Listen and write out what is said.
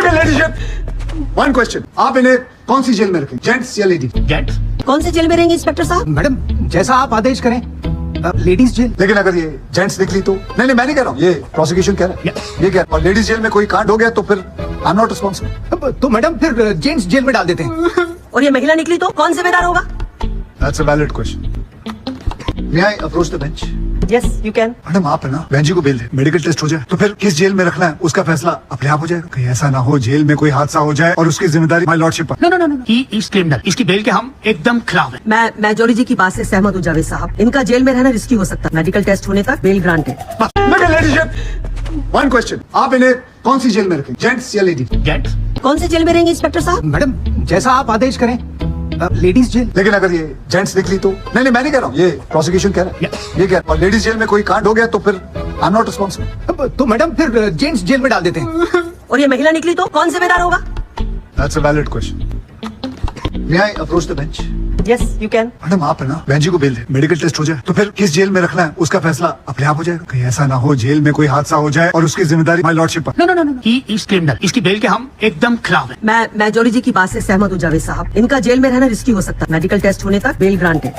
One question, आप इन्हें कौन सी जेल में रखें, जेंट्स या लेडीज? जेंट्स। कौन से जेल में रहेंगे इंस्पेक्टर साहब? मैडम जैसा आप आदेश करें, लेडीज जेल। लेकिन अगर ये जेंट्स निकली तो? नहीं मैं नहीं कह रहा हूँ, ये प्रोसिक्यूशन कह रहा है, ये कह रहा है। और लेडीज जेल में कोई कांड हो गया तो फिर आई एम नॉट रिस्पॉन्सिबल। तो मैडम फिर जेंट्स जेल में डाल देते हैं। और ये महिला निकली तो कौन जिम्मेदार होगा? That's a valid question. May I approach the bench? Yes you can. Madam आप है ना, बहन जी को बेल दे, मेडिकल टेस्ट हो जाए तो फिर किस जेल में रखना है उसका फैसला अपने आप हो जाएगा। कहीं ऐसा ना हो जेल में कोई हादसा हो जाए और उसकी जिम्मेदारी माय लॉर्डशिप पर। No, he is criminal. इसकी बेल के हम एकदम खिलाफ हैं। मैं जॉली जी की बात से सहमत हूँ जावेद साहब। इनका जेल में रहना रिस्की हो सकता है। मेडिकल टेस्ट होने तक बेल ग्रांटेड। वन क्वेश्चन, आप इन्हें कौन सी जेल में रखें, जेंट्स या लेडीज? जेंट्स। कौन से जेल में रहेंगे इंस्पेक्टर साहब? मैडम जैसा आप आदेश करें, लेडीज जेल। लेकिन अगर ये जेंट्स निकली तो? नहीं मैं नहीं कह रहा हूँ, ये प्रोसिक्यूशन कह रहा है, ये कह रहा है। और लेडीज जेल में कोई कांड हो गया तो फिर आई एम नॉट रिस्पॉन्सिबल। तो मैडम फिर जेंट्स जेल में डाल देते हैं। और ये महिला निकली तो कौन जिम्मेदार होगा? That's a valid question. May I approach the bench? Yes you can. Madam आप है ना, बहन जी को बेल दे, मेडिकल टेस्ट हो जाए तो फिर किस जेल में रखना है उसका फैसला अपने आप हो जाएगा। कहीं ऐसा ना हो जेल में कोई हादसा हो जाए और उसकी जिम्मेदारी माय लॉर्डशिप पर। No, he is criminal. इसकी बेल के हम एकदम खिलाफ हैं। मैं जॉली जी की बात से सहमत हूँ जावेद साहब। इनका जेल में रहना रिस्की हो सकता है। मेडिकल टेस्ट होने तक बेल ग्रांटेड।